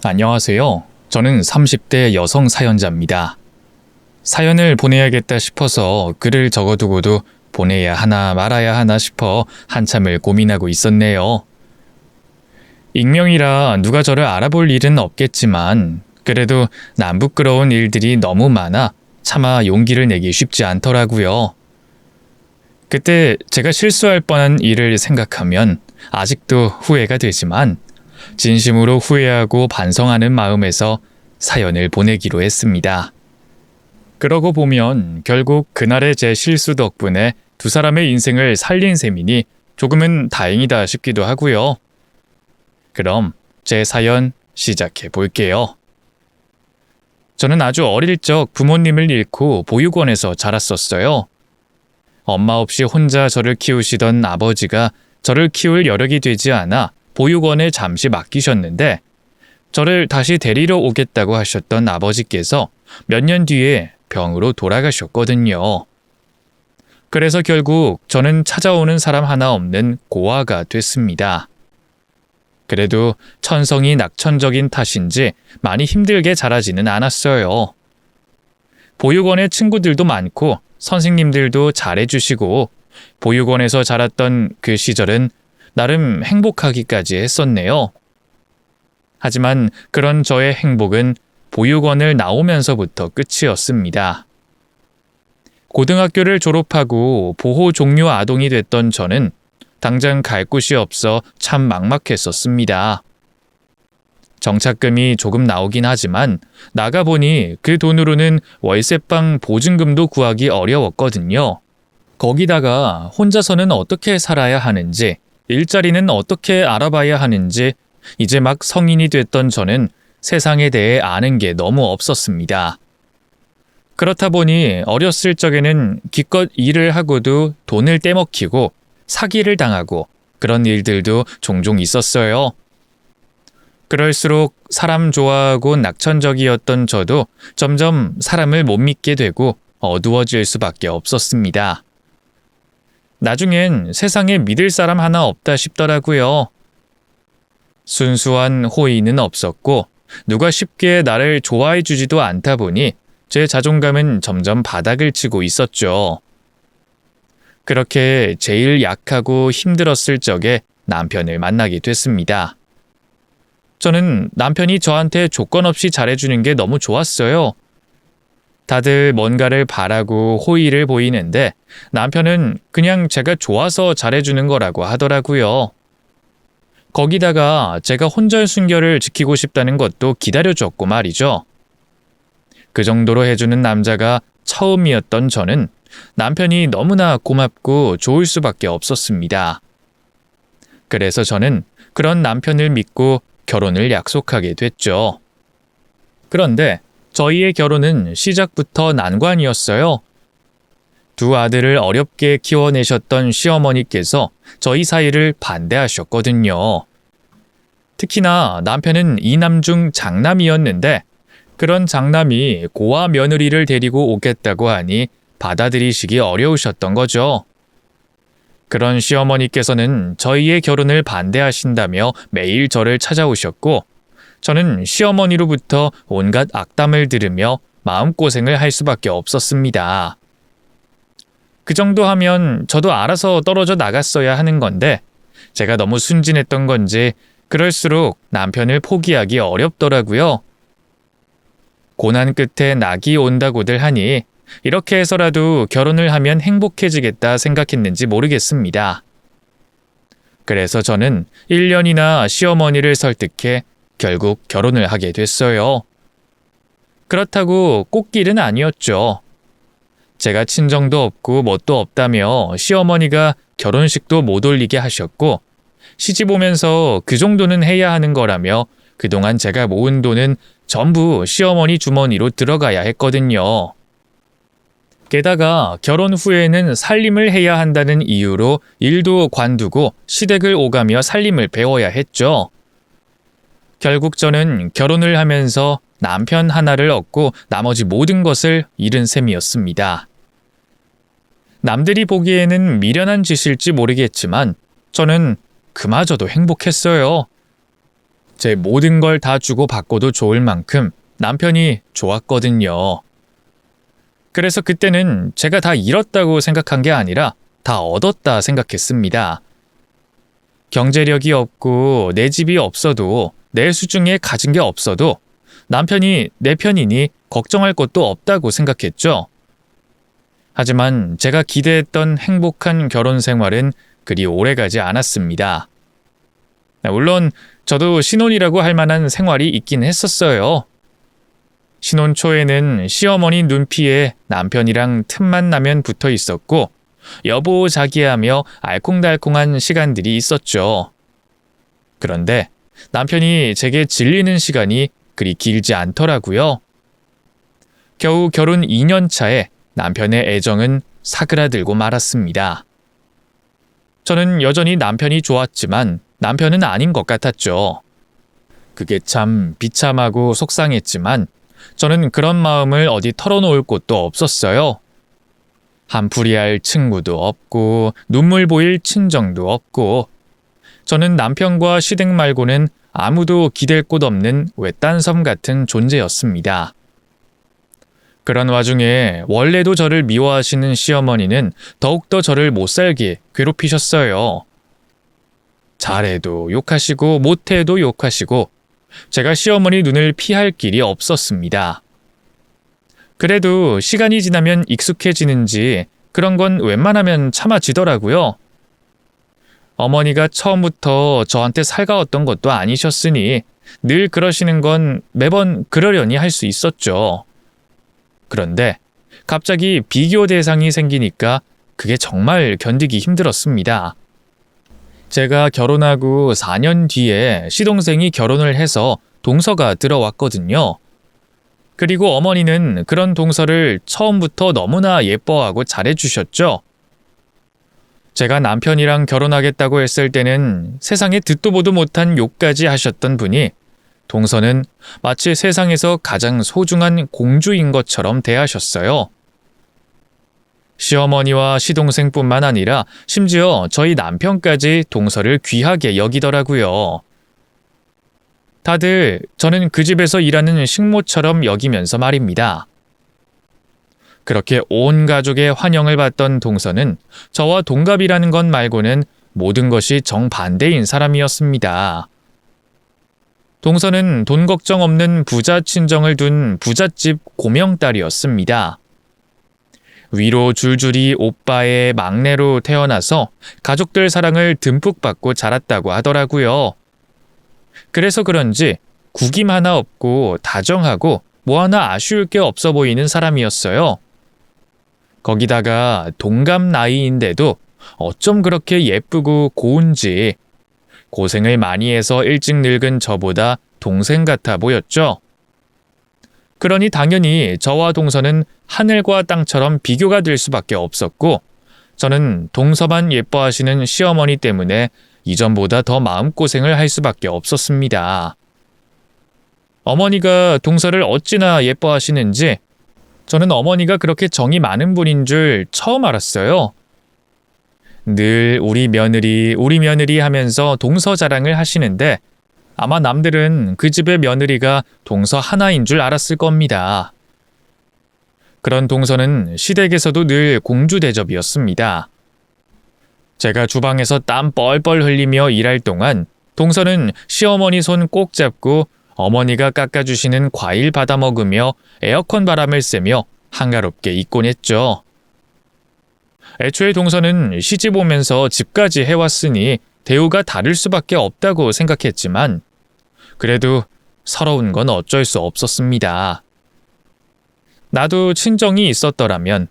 안녕하세요. 저는 30대 여성 사연자입니다. 사연을 보내야겠다 싶어서 글을 적어두고도 보내야 하나 말아야 하나 싶어 한참을 고민하고 있었네요. 익명이라 누가 저를 알아볼 일은 없겠지만 그래도 남 부끄러운 일들이 너무 많아 차마 용기를 내기 쉽지 않더라고요. 그때 제가 실수할 뻔한 일을 생각하면 아직도 후회가 되지만 진심으로 후회하고 반성하는 마음에서 사연을 보내기로 했습니다. 그러고 보면 결국 그날의 제 실수 덕분에 두 사람의 인생을 살린 셈이니 조금은 다행이다 싶기도 하고요. 그럼 제 사연 시작해 볼게요. 저는 아주 어릴 적 부모님을 잃고 보육원에서 자랐었어요. 엄마 없이 혼자 저를 키우시던 아버지가 저를 키울 여력이 되지 않아 보육원에 잠시 맡기셨는데 저를 다시 데리러 오겠다고 하셨던 아버지께서 몇 년 뒤에 병으로 돌아가셨거든요. 그래서 결국 저는 찾아오는 사람 하나 없는 고아가 됐습니다. 그래도 천성이 낙천적인 탓인지 많이 힘들게 자라지는 않았어요. 보육원에 친구들도 많고 선생님들도 잘해주시고 보육원에서 자랐던 그 시절은 나름 행복하기까지 했었네요. 하지만 그런 저의 행복은 보육원을 나오면서부터 끝이었습니다. 고등학교를 졸업하고 보호 종료 아동이 됐던 저는 당장 갈 곳이 없어 참 막막했었습니다. 정착금이 조금 나오긴 하지만 나가보니 그 돈으로는 월세방 보증금도 구하기 어려웠거든요. 거기다가 혼자서는 어떻게 살아야 하는지, 일자리는 어떻게 알아봐야 하는지 이제 막 성인이 됐던 저는 세상에 대해 아는 게 너무 없었습니다. 그렇다 보니 어렸을 적에는 기껏 일을 하고도 돈을 떼먹히고 사기를 당하고 그런 일들도 종종 있었어요. 그럴수록 사람 좋아하고 낙천적이었던 저도 점점 사람을 못 믿게 되고 어두워질 수밖에 없었습니다. 나중엔 세상에 믿을 사람 하나 없다 싶더라고요. 순수한 호의는 없었고 누가 쉽게 나를 좋아해 주지도 않다 보니 제 자존감은 점점 바닥을 치고 있었죠. 그렇게 제일 약하고 힘들었을 적에 남편을 만나게 됐습니다. 저는 남편이 저한테 조건 없이 잘해주는 게 너무 좋았어요. 다들 뭔가를 바라고 호의를 보이는데 남편은 그냥 제가 좋아서 잘해주는 거라고 하더라고요. 거기다가 제가 혼절순결을 지키고 싶다는 것도 기다려줬고 말이죠. 그 정도로 해주는 남자가 처음이었던 저는 남편이 너무나 고맙고 좋을 수밖에 없었습니다. 그래서 저는 그런 남편을 믿고 결혼을 약속하게 됐죠. 그런데 저희의 결혼은 시작부터 난관이었어요. 두 아들을 어렵게 키워내셨던 시어머니께서 저희 사이를 반대하셨거든요. 특히나 남편은 이남 중 장남이었는데 그런 장남이 고아 며느리를 데리고 오겠다고 하니 받아들이시기 어려우셨던 거죠. 그런 시어머니께서는 저희의 결혼을 반대하신다며 매일 저를 찾아오셨고 저는 시어머니로부터 온갖 악담을 들으며 마음고생을 할 수밖에 없었습니다. 그 정도 하면 저도 알아서 떨어져 나갔어야 하는 건데 제가 너무 순진했던 건지 그럴수록 남편을 포기하기 어렵더라고요. 고난 끝에 낙이 온다고들 하니 이렇게 해서라도 결혼을 하면 행복해지겠다 생각했는지 모르겠습니다. 그래서 저는 1년이나 시어머니를 설득해 결국 결혼을 하게 됐어요. 그렇다고 꽃길은 아니었죠. 제가 친정도 없고 뭣도 없다며 시어머니가 결혼식도 못 올리게 하셨고 시집 오면서 그 정도는 해야 하는 거라며 그동안 제가 모은 돈은 전부 시어머니 주머니로 들어가야 했거든요. 게다가 결혼 후에는 살림을 해야 한다는 이유로 일도 관두고 시댁을 오가며 살림을 배워야 했죠. 결국 저는 결혼을 하면서 남편 하나를 얻고 나머지 모든 것을 잃은 셈이었습니다. 남들이 보기에는 미련한 짓일지 모르겠지만 저는 그마저도 행복했어요. 제 모든 걸 다 주고 받고도 좋을 만큼 남편이 좋았거든요. 그래서 그때는 제가 다 잃었다고 생각한 게 아니라 다 얻었다 생각했습니다. 경제력이 없고 내 집이 없어도 내 수중에 가진 게 없어도 남편이 내 편이니 걱정할 것도 없다고 생각했죠. 하지만 제가 기대했던 행복한 결혼 생활은 그리 오래가지 않았습니다. 물론 저도 신혼이라고 할 만한 생활이 있긴 했었어요. 신혼 초에는 시어머니 눈피에 남편이랑 틈만 나면 붙어 있었고 여보 자기하며 알콩달콩한 시간들이 있었죠. 그런데 남편이 제게 질리는 시간이 그리 길지 않더라고요. 겨우 결혼 2년 차에 남편의 애정은 사그라들고 말았습니다. 저는 여전히 남편이 좋았지만 남편은 아닌 것 같았죠. 그게 참 비참하고 속상했지만 저는 그런 마음을 어디 털어놓을 곳도 없었어요. 한풀이할 친구도 없고 눈물 보일 친정도 없고 저는 남편과 시댁 말고는 아무도 기댈 곳 없는 외딴 섬 같은 존재였습니다. 그런 와중에 원래도 저를 미워하시는 시어머니는 더욱더 저를 못살게 괴롭히셨어요. 잘해도 욕하시고 못해도 욕하시고 제가 시어머니 눈을 피할 길이 없었습니다. 그래도 시간이 지나면 익숙해지는지 그런 건 웬만하면 참아지더라고요. 어머니가 처음부터 저한테 살가웠던 것도 아니셨으니 늘 그러시는 건 매번 그러려니 할 수 있었죠. 그런데 갑자기 비교 대상이 생기니까 그게 정말 견디기 힘들었습니다. 제가 결혼하고 4년 뒤에 시동생이 결혼을 해서 동서가 들어왔거든요. 그리고 어머니는 그런 동서를 처음부터 너무나 예뻐하고 잘해주셨죠. 제가 남편이랑 결혼하겠다고 했을 때는 세상에 듣도 보도 못한 욕까지 하셨던 분이 동서는 마치 세상에서 가장 소중한 공주인 것처럼 대하셨어요. 시어머니와 시동생뿐만 아니라 심지어 저희 남편까지 동서를 귀하게 여기더라고요. 다들 저는 그 집에서 일하는 식모처럼 여기면서 말입니다. 그렇게 온 가족의 환영을 받던 동서는 저와 동갑이라는 것 말고는 모든 것이 정반대인 사람이었습니다. 동서는 돈 걱정 없는 부자 친정을 둔 부잣집 고명딸이었습니다. 위로 줄줄이 오빠의 막내로 태어나서 가족들 사랑을 듬뿍 받고 자랐다고 하더라고요. 그래서 그런지 구김 하나 없고 다정하고 뭐 하나 아쉬울 게 없어 보이는 사람이었어요. 거기다가 동갑 나이인데도 어쩜 그렇게 예쁘고 고운지 고생을 많이 해서 일찍 늙은 저보다 동생 같아 보였죠. 그러니 당연히 저와 동서는 하늘과 땅처럼 비교가 될 수밖에 없었고 저는 동서만 예뻐하시는 시어머니 때문에 이전보다 더 마음고생을 할 수밖에 없었습니다. 어머니가 동서를 어찌나 예뻐하시는지 저는 어머니가 그렇게 정이 많은 분인 줄 처음 알았어요. 늘 우리 며느리 하면서 동서 자랑을 하시는데 아마 남들은 그 집의 며느리가 동서 하나인 줄 알았을 겁니다. 그런 동서는 시댁에서도 늘 공주 대접이었습니다. 제가 주방에서 땀 뻘뻘 흘리며 일할 동안 동서는 시어머니 손 꼭 잡고 어머니가 깎아주시는 과일 받아 먹으며 에어컨 바람을 쐬며 한가롭게 있곤 했죠. 애초에 동서는 시집 오면서 집까지 해왔으니 대우가 다를 수밖에 없다고 생각했지만 그래도 서러운 건 어쩔 수 없었습니다. 나도 친정이 있었더라면,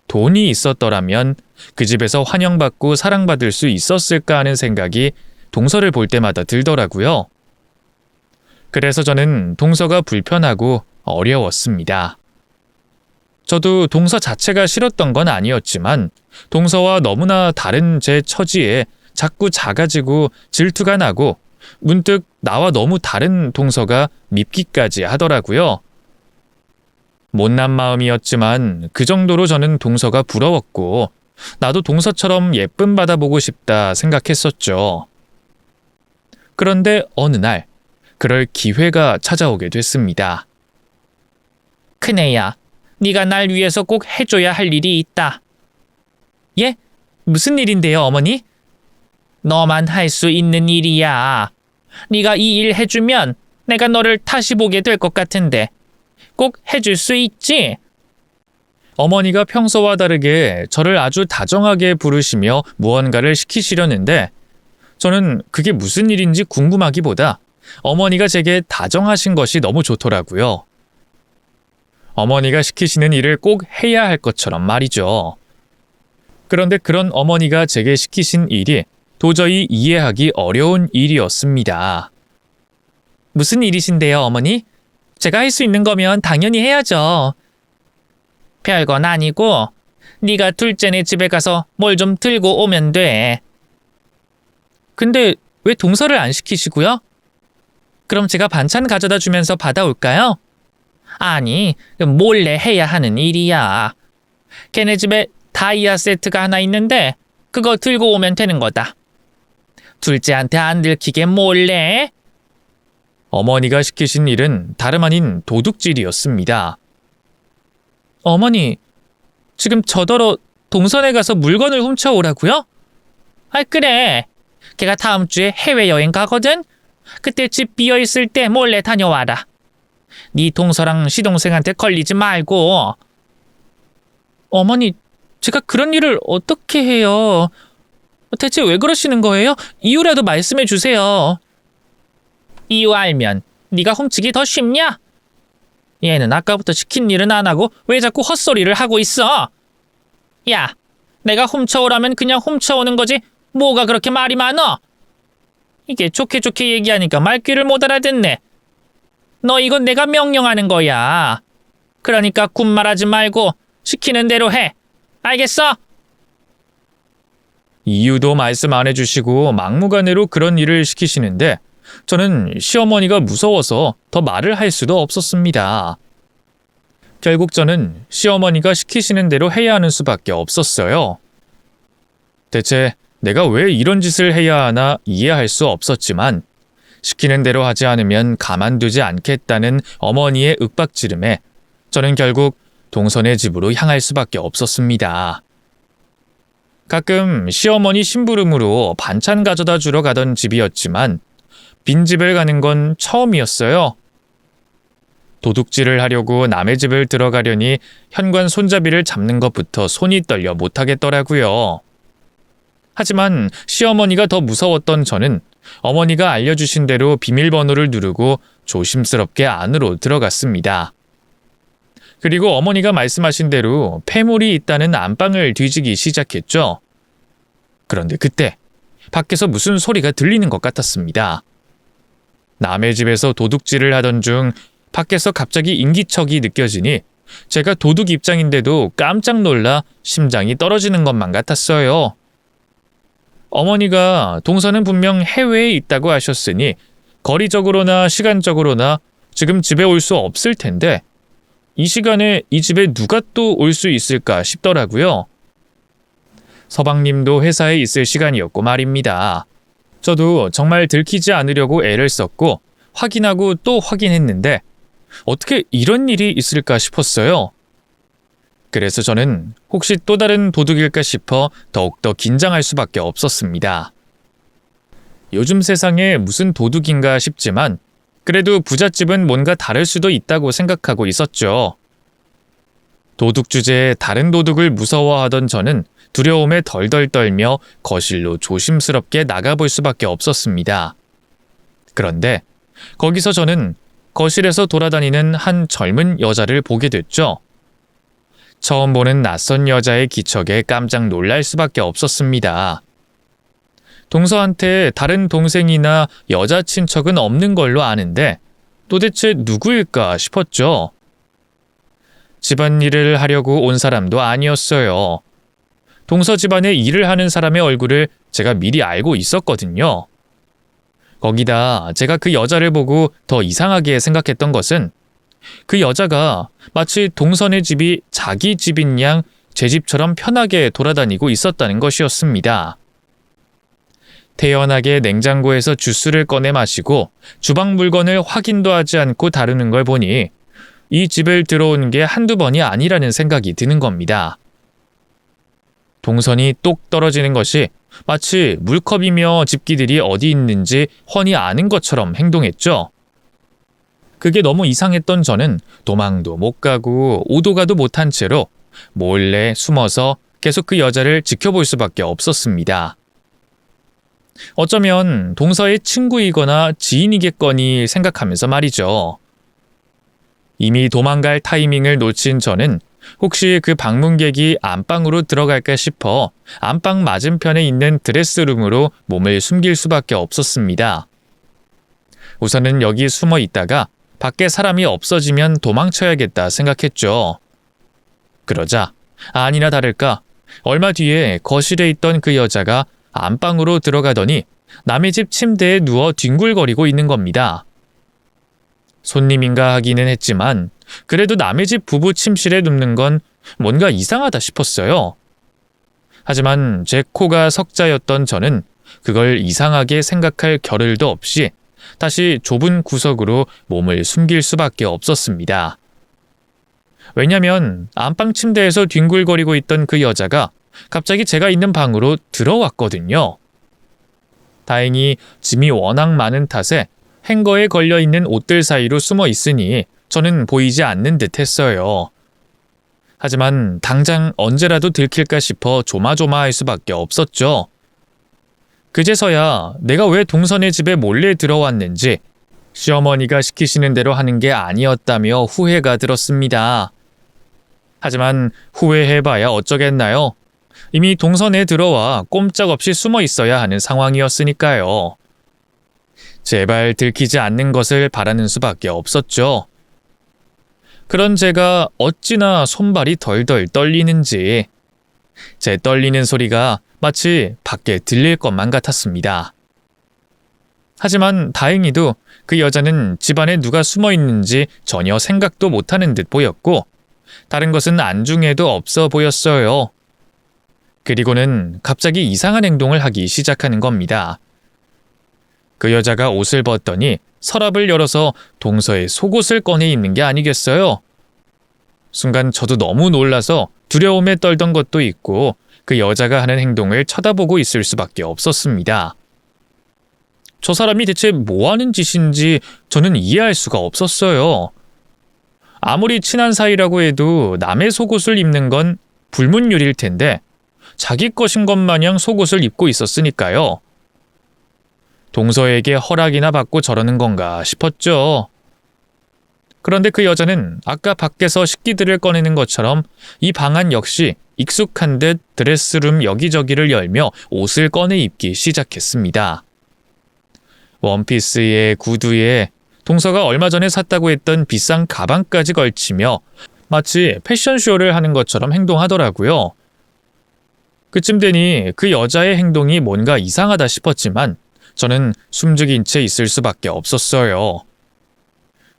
돈이 있었더라면 그 집에서 환영받고 사랑받을 수 있었을까 하는 생각이 동서를 볼 때마다 들더라고요. 그래서 저는 동서가 불편하고 어려웠습니다. 저도 동서 자체가 싫었던 건 아니었지만 동서와 너무나 다른 제 처지에 자꾸 작아지고 질투가 나고 문득 나와 너무 다른 동서가 밉기까지 하더라고요. 못난 마음이었지만 그 정도로 저는 동서가 부러웠고 나도 동서처럼 예쁨 받아보고 싶다 생각했었죠. 그런데 어느 날 그럴 기회가 찾아오게 됐습니다. 큰애야, 네가 날 위해서 꼭 해줘야 할 일이 있다. 예? 무슨 일인데요, 어머니? 너만 할 수 있는 일이야. 네가 이 일 해주면 내가 너를 다시 보게 될 것 같은데 꼭 해줄 수 있지? 어머니가 평소와 다르게 저를 아주 다정하게 부르시며 무언가를 시키시려는데 저는 그게 무슨 일인지 궁금하기보다 어머니가 제게 다정하신 것이 너무 좋더라고요. 어머니가 시키시는 일을 꼭 해야 할 것처럼 말이죠. 그런데 그런 어머니가 제게 시키신 일이 도저히 이해하기 어려운 일이었습니다. 무슨 일이신데요, 어머니? 제가 할 수 있는 거면 당연히 해야죠. 별건 아니고 네가 둘째네 집에 가서 뭘 좀 들고 오면 돼. 근데 왜 동서를 안 시키시고요? 그럼 제가 반찬 가져다 주면서 받아올까요? 아니, 몰래 해야 하는 일이야. 걔네 집에 다이아 세트가 하나 있는데 그거 들고 오면 되는 거다. 둘째한테 안 들키게 몰래. 어머니가 시키신 일은 다름 아닌 도둑질이었습니다. 어머니, 지금 저더러 동선에 가서 물건을 훔쳐오라고요? 아, 그래. 걔가 다음 주에 해외여행 가거든. 그때 집 비어있을 때 몰래 다녀와라. 네 동서랑 시동생한테 걸리지 말고. 어머니, 제가 그런 일을 어떻게 해요? 대체 왜 그러시는 거예요? 이유라도 말씀해 주세요. 이유 알면 네가 훔치기 더 쉽냐? 얘는 아까부터 시킨 일은 안 하고 왜 자꾸 헛소리를 하고 있어? 야, 내가 훔쳐오라면 그냥 훔쳐오는 거지 뭐가 그렇게 말이 많어? 이게 좋게 좋게 얘기하니까 말귀를 못 알아듣네. 너 이건 내가 명령하는 거야. 그러니까 군말하지 말고 시키는 대로 해. 알겠어? 이유도 말씀 안 해주시고 막무가내로 그런 일을 시키시는데 저는 시어머니가 무서워서 더 말을 할 수도 없었습니다. 결국 저는 시어머니가 시키시는 대로 해야 하는 수밖에 없었어요. 대체 내가 왜 이런 짓을 해야 하나 이해할 수 없었지만 시키는 대로 하지 않으면 가만두지 않겠다는 어머니의 윽박지름에 저는 결국 동선의 집으로 향할 수밖에 없었습니다. 가끔 시어머니 심부름으로 반찬 가져다 주러 가던 집이었지만 빈집을 가는 건 처음이었어요. 도둑질을 하려고 남의 집을 들어가려니 현관 손잡이를 잡는 것부터 손이 떨려 못하겠더라고요. 하지만 시어머니가 더 무서웠던 저는 어머니가 알려주신 대로 비밀번호를 누르고 조심스럽게 안으로 들어갔습니다. 그리고 어머니가 말씀하신 대로 폐물이 있다는 안방을 뒤지기 시작했죠. 그런데 그때 밖에서 무슨 소리가 들리는 것 같았습니다. 남의 집에서 도둑질을 하던 중 밖에서 갑자기 인기척이 느껴지니 제가 도둑 입장인데도 깜짝 놀라 심장이 떨어지는 것만 같았어요. 어머니가 동서는 분명 해외에 있다고 하셨으니 거리적으로나 시간적으로나 지금 집에 올 수 없을 텐데 이 시간에 이 집에 누가 또 올 수 있을까 싶더라고요. 서방님도 회사에 있을 시간이었고 말입니다. 저도 정말 들키지 않으려고 애를 썼고 확인하고 또 확인했는데 어떻게 이런 일이 있을까 싶었어요. 그래서 저는 혹시 또 다른 도둑일까 싶어 더욱더 긴장할 수밖에 없었습니다. 요즘 세상에 무슨 도둑인가 싶지만 그래도 부잣집은 뭔가 다를 수도 있다고 생각하고 있었죠. 도둑 주제에 다른 도둑을 무서워하던 저는 두려움에 덜덜 떨며 거실로 조심스럽게 나가볼 수밖에 없었습니다. 그런데 거기서 저는 거실에서 돌아다니는 한 젊은 여자를 보게 됐죠. 처음 보는 낯선 여자의 기척에 깜짝 놀랄 수밖에 없었습니다. 동서한테 다른 동생이나 여자 친척은 없는 걸로 아는데 도대체 누구일까 싶었죠. 집안일을 하려고 온 사람도 아니었어요. 동서 집안에 일을 하는 사람의 얼굴을 제가 미리 알고 있었거든요. 거기다 제가 그 여자를 보고 더 이상하게 생각했던 것은 그 여자가 마치 동선의 집이 자기 집인 양 제 집처럼 편하게 돌아다니고 있었다는 것이었습니다. 태연하게 냉장고에서 주스를 꺼내 마시고 주방 물건을 확인도 하지 않고 다루는 걸 보니 이 집을 들어온 게 한두 번이 아니라는 생각이 드는 겁니다. 동선이 똑 떨어지는 것이 마치 물컵이며 집기들이 어디 있는지 훤히 아는 것처럼 행동했죠. 그게 너무 이상했던 저는 도망도 못 가고 오도 가도 못한 채로 몰래 숨어서 계속 그 여자를 지켜볼 수밖에 없었습니다. 어쩌면 동서의 친구이거나 지인이겠거니 생각하면서 말이죠. 이미 도망갈 타이밍을 놓친 저는 혹시 그 방문객이 안방으로 들어갈까 싶어 안방 맞은편에 있는 드레스룸으로 몸을 숨길 수밖에 없었습니다. 우선은 여기 숨어 있다가 밖에 사람이 없어지면 도망쳐야겠다 생각했죠. 그러자 아니나 다를까 얼마 뒤에 거실에 있던 그 여자가 안방으로 들어가더니 남의 집 침대에 누워 뒹굴거리고 있는 겁니다. 손님인가 하기는 했지만 그래도 남의 집 부부 침실에 눕는 건 뭔가 이상하다 싶었어요. 하지만 제 코가 석자였던 저는 그걸 이상하게 생각할 겨를도 없이 다시 좁은 구석으로 몸을 숨길 수밖에 없었습니다. 왜냐면 안방 침대에서 뒹굴거리고 있던 그 여자가 갑자기 제가 있는 방으로 들어왔거든요. 다행히 짐이 워낙 많은 탓에 행거에 걸려있는 옷들 사이로 숨어 있으니 저는 보이지 않는 듯 했어요. 하지만 당장 언제라도 들킬까 싶어 조마조마할 수밖에 없었죠. 그제서야 내가 왜 동선의 집에 몰래 들어왔는지 시어머니가 시키시는 대로 하는 게 아니었다며 후회가 들었습니다. 하지만 후회해봐야 어쩌겠나요? 이미 동선에 들어와 꼼짝없이 숨어 있어야 하는 상황이었으니까요. 제발 들키지 않는 것을 바라는 수밖에 없었죠. 그런 제가 어찌나 손발이 덜덜 떨리는지 제 떨리는 소리가 마치 밖에 들릴 것만 같았습니다. 하지만 다행히도 그 여자는 집안에 누가 숨어 있는지 전혀 생각도 못하는 듯 보였고 다른 것은 안중에도 없어 보였어요. 그리고는 갑자기 이상한 행동을 하기 시작하는 겁니다. 그 여자가 옷을 벗더니 서랍을 열어서 동서의 속옷을 꺼내 입는 게 아니겠어요? 순간 저도 너무 놀라서 두려움에 떨던 것도 있고 그 여자가 하는 행동을 쳐다보고 있을 수밖에 없었습니다. 저 사람이 대체 뭐 하는 짓인지 저는 이해할 수가 없었어요. 아무리 친한 사이라고 해도 남의 속옷을 입는 건 불문율일 텐데 자기 것인 것 마냥 속옷을 입고 있었으니까요. 동서에게 허락이나 받고 저러는 건가 싶었죠. 그런데 그 여자는 아까 밖에서 식기들을 꺼내는 것처럼 이 방 안 역시 익숙한 듯 드레스룸 여기저기를 열며 옷을 꺼내 입기 시작했습니다. 원피스에 구두에 동서가 얼마 전에 샀다고 했던 비싼 가방까지 걸치며 마치 패션쇼를 하는 것처럼 행동하더라고요. 그쯤 되니 그 여자의 행동이 뭔가 이상하다 싶었지만 저는 숨죽인 채 있을 수밖에 없었어요.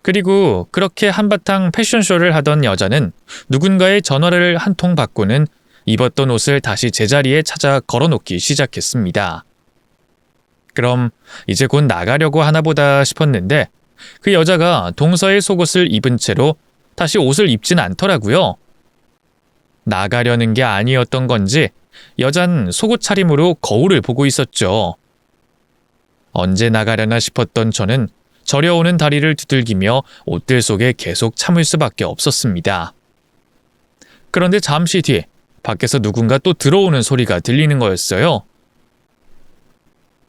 그리고 그렇게 한바탕 패션쇼를 하던 여자는 누군가의 전화를 한 통 받고는 입었던 옷을 다시 제자리에 찾아 걸어놓기 시작했습니다. 그럼 이제 곧 나가려고 하나 보다 싶었는데 그 여자가 동서의 속옷을 입은 채로 다시 옷을 입진 않더라고요. 나가려는 게 아니었던 건지 여잔 속옷 차림으로 거울을 보고 있었죠. 언제 나가려나 싶었던 저는 저려오는 다리를 두들기며 옷들 속에 계속 참을 수밖에 없었습니다. 그런데 잠시 뒤 밖에서 누군가 또 들어오는 소리가 들리는 거였어요.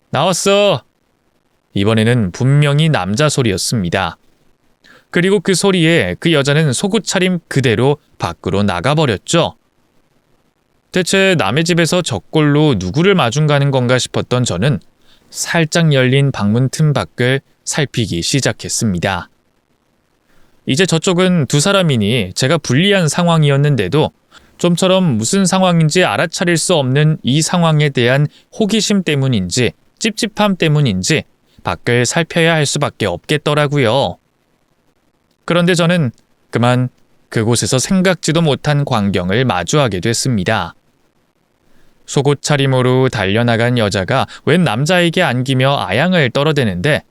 나왔어! 이번에는 분명히 남자 소리였습니다. 그리고 그 소리에 그 여자는 속옷 차림 그대로 밖으로 나가버렸죠. 대체 남의 집에서 저꼴로 누구를 마중 가는 건가 싶었던 저는 살짝 열린 방문 틈 밖을 살피기 시작했습니다. 이제 저쪽은 두 사람이니 제가 불리한 상황이었는데도 좀처럼 무슨 상황인지 알아차릴 수 없는 이 상황에 대한 호기심 때문인지 찝찝함 때문인지 밖을 살펴야 할 수밖에 없겠더라고요. 그런데 저는 그만 그곳에서 생각지도 못한 광경을 마주하게 됐습니다. 속옷 차림으로 달려나간 여자가 웬 남자에게 안기며 아양을 떨어대는데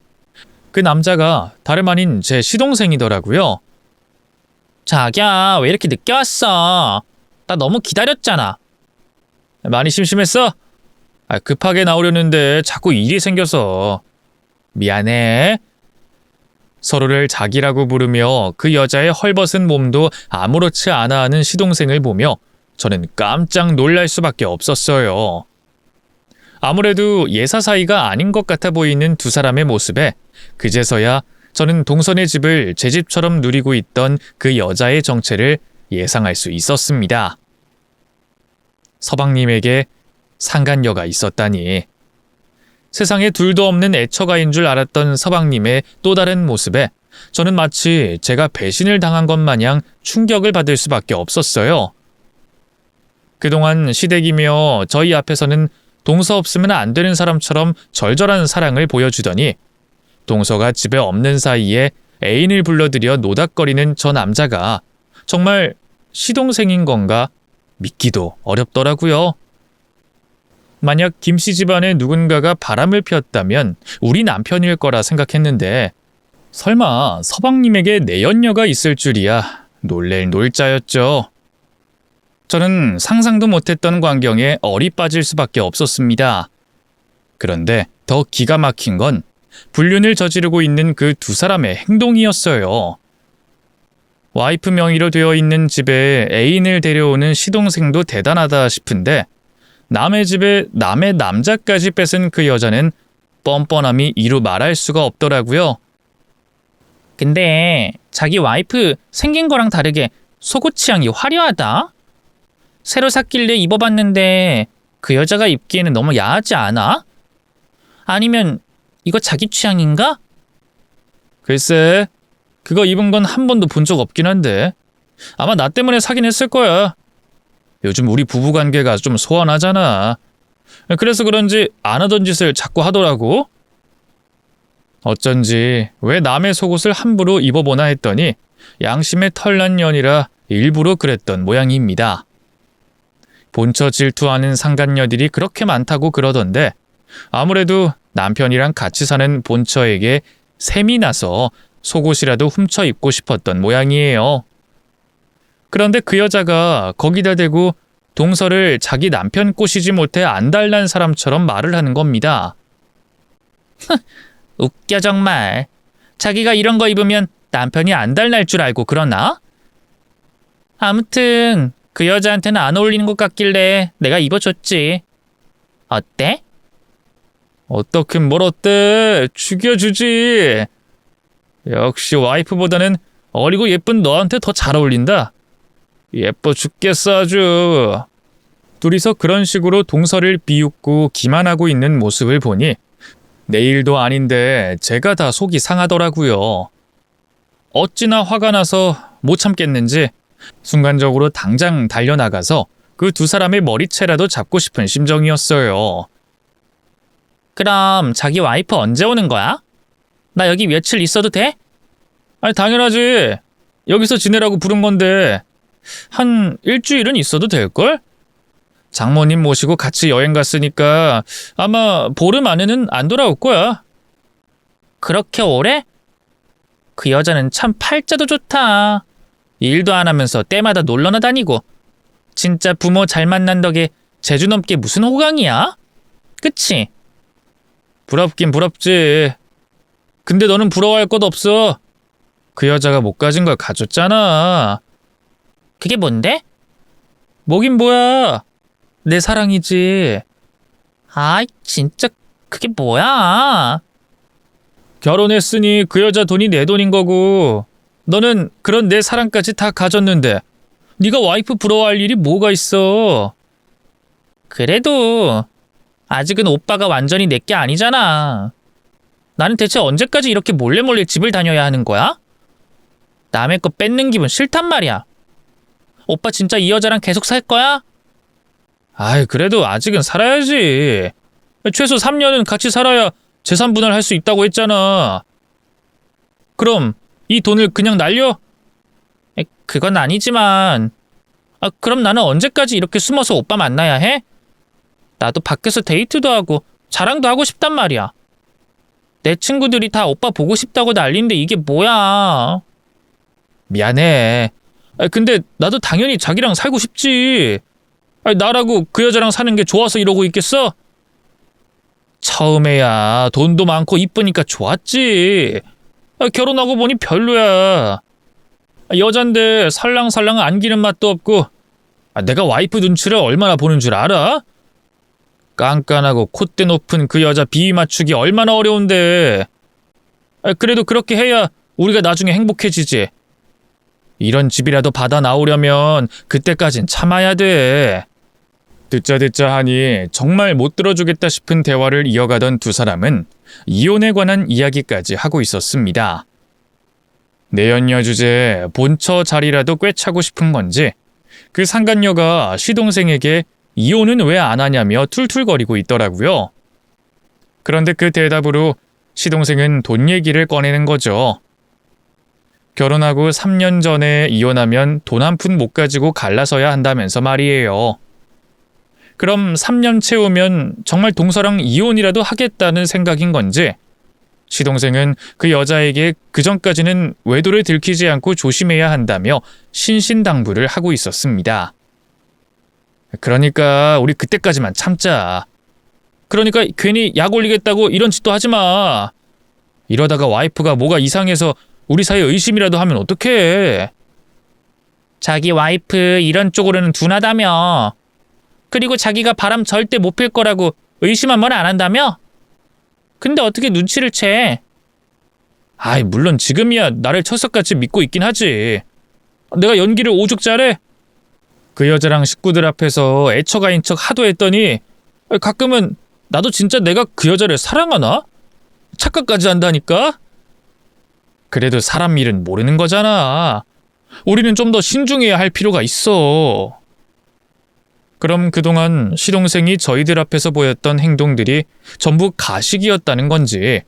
그 남자가 다름 아닌 제 시동생이더라고요. 자기야, 왜 이렇게 늦게 왔어? 나 너무 기다렸잖아. 많이 심심했어? 급하게 나오려는데 자꾸 일이 생겨서. 미안해. 서로를 자기라고 부르며 그 여자의 헐벗은 몸도 아무렇지 않아 하는 시동생을 보며 저는 깜짝 놀랄 수밖에 없었어요. 아무래도 예사 사이가 아닌 것 같아 보이는 두 사람의 모습에 그제서야 저는 동선의 집을 제 집처럼 누리고 있던 그 여자의 정체를 예상할 수 있었습니다. 서방님에게 상간녀가 있었다니. 세상에 둘도 없는 애처가인 줄 알았던 서방님의 또 다른 모습에 저는 마치 제가 배신을 당한 것 마냥 충격을 받을 수밖에 없었어요. 그동안 시댁이며 저희 앞에서는 동서 없으면 안 되는 사람처럼 절절한 사랑을 보여주더니 동서가 집에 없는 사이에 애인을 불러들여 노닥거리는 저 남자가 정말 시동생인 건가 믿기도 어렵더라고요. 만약 김씨 집안에 누군가가 바람을 피웠다면 우리 남편일 거라 생각했는데 설마 서방님에게 내연녀가 있을 줄이야 놀랠 놀자였죠. 저는 상상도 못했던 광경에 얼이 빠질 수밖에 없었습니다. 그런데 더 기가 막힌 건 불륜을 저지르고 있는 그 두 사람의 행동이었어요. 와이프 명의로 되어 있는 집에 애인을 데려오는 시동생도 대단하다 싶은데 남의 집에 남의 남자까지 뺏은 그 여자는 뻔뻔함이 이루 말할 수가 없더라고요. 근데 자기 와이프 생긴 거랑 다르게 속옷 취향이 화려하다? 새로 샀길래 입어봤는데 그 여자가 입기에는 너무 야하지 않아? 아니면 이거 자기 취향인가? 글쎄, 그거 입은 건 한 번도 본 적 없긴 한데 아마 나 때문에 사긴 했을 거야. 요즘 우리 부부관계가 좀 소원하잖아. 그래서 그런지 안 하던 짓을 자꾸 하더라고. 어쩐지 왜 남의 속옷을 함부로 입어보나 했더니 양심의 털난 년이라 일부러 그랬던 모양입니다. 본처 질투하는 상간녀들이 그렇게 많다고 그러던데 아무래도 남편이랑 같이 사는 본처에게 셈이 나서 속옷이라도 훔쳐 입고 싶었던 모양이에요. 그런데 그 여자가 거기다 대고 동서를 자기 남편 꼬시지 못해 안달난 사람처럼 말을 하는 겁니다. 웃겨 정말. 자기가 이런 거 입으면 남편이 안달날 줄 알고 그러나? 아무튼 그 여자한테는 안 어울리는 것 같길래 내가 입어줬지. 어때? 어떻긴 뭘 어때? 죽여주지. 역시 와이프보다는 어리고 예쁜 너한테 더 잘 어울린다. 예뻐 죽겠어 아주. 둘이서 그런 식으로 동서를 비웃고 기만하고 있는 모습을 보니 내일도 아닌데 제가 다 속이 상하더라고요. 어찌나 화가 나서 못 참겠는지 순간적으로 당장 달려나가서 그 두 사람의 머리채라도 잡고 싶은 심정이었어요. 그럼 자기 와이프 언제 오는 거야? 나 여기 며칠 있어도 돼? 아니 당연하지. 여기서 지내라고 부른 건데 한 일주일은 있어도 될걸? 장모님 모시고 같이 여행 갔으니까 아마 보름 안에는 안 돌아올 거야. 그렇게 오래? 그 여자는 참 팔자도 좋다. 일도 안 하면서 때마다 놀러나 다니고 진짜 부모 잘 만난 덕에 제주 넘게 무슨 호강이야? 그치? 부럽긴 부럽지. 근데 너는 부러워할 것 없어. 그 여자가 못 가진 걸 가졌잖아. 그게 뭔데? 뭐긴 뭐야. 내 사랑이지. 아이 진짜 그게 뭐야? 결혼했으니 그 여자 돈이 내 돈인 거고 너는 그런 내 사랑까지 다 가졌는데 네가 와이프 부러워할 일이 뭐가 있어. 그래도 아직은 오빠가 완전히 내 게 아니잖아. 나는 대체 언제까지 이렇게 몰래 집을 다녀야 하는 거야? 남의 거 뺏는 기분 싫단 말이야. 오빠 진짜 이 여자랑 계속 살 거야? 아이 그래도 아직은 살아야지. 최소 3년은 같이 살아야 재산 분할할 수 있다고 했잖아. 그럼 이 돈을 그냥 날려? 그건 아니지만 그럼 나는 언제까지 이렇게 숨어서 오빠 만나야 해? 나도 밖에서 데이트도 하고 자랑도 하고 싶단 말이야. 내 친구들이 다 오빠 보고 싶다고 난리인데 이게 뭐야. 미안해. 근데 나도 당연히 자기랑 살고 싶지. 나라고 그 여자랑 사는 게 좋아서 이러고 있겠어? 처음에야 돈도 많고 이쁘니까 좋았지. 결혼하고 보니 별로야. 여잔데 살랑살랑 안기는 맛도 없고. 내가 와이프 눈치를 얼마나 보는 줄 알아? 깐깐하고 콧대 높은 그 여자 비위 맞추기 얼마나 어려운데. 그래도 그렇게 해야 우리가 나중에 행복해지지. 이런 집이라도 받아 나오려면 그때까진 참아야 돼. 듣자 하니 정말 못 들어주겠다 싶은 대화를 이어가던 두 사람은 이혼에 관한 이야기까지 하고 있었습니다. 내연녀 주제에 본처 자리라도 꿰차고 싶은 건지 그 상간녀가 시동생에게 이혼은 왜 안 하냐며 툴툴거리고 있더라고요. 그런데 그 대답으로 시동생은 돈 얘기를 꺼내는 거죠. 결혼하고 3년 전에 이혼하면 돈 한 푼 못 가지고 갈라서야 한다면서 말이에요. 그럼 3년 채우면 정말 동서랑 이혼이라도 하겠다는 생각인 건지 시동생은 그 여자에게 그전까지는 외도를 들키지 않고 조심해야 한다며 신신당부를 하고 있었습니다. 그러니까 우리 그때까지만 참자. 그러니까 괜히 약 올리겠다고 이런 짓도 하지 마. 이러다가 와이프가 뭐가 이상해서 우리 사이에 의심이라도 하면 어떡해. 자기 와이프 이런 쪽으로는 둔하다며. 그리고 자기가 바람 절대 못 필 거라고 의심 한 번 안 한다며? 근데 어떻게 눈치를 채? 물론 지금이야 나를 철석같이 믿고 있긴 하지. 내가 연기를 오죽 잘해? 그 여자랑 식구들 앞에서 애처가인 척 하도 했더니 가끔은 나도 진짜 내가 그 여자를 사랑하나? 착각까지 한다니까? 그래도 사람 일은 모르는 거잖아. 우리는 좀 더 신중해야 할 필요가 있어. 그럼 그동안 시동생이 저희들 앞에서 보였던 행동들이 전부 가식이었다는 건지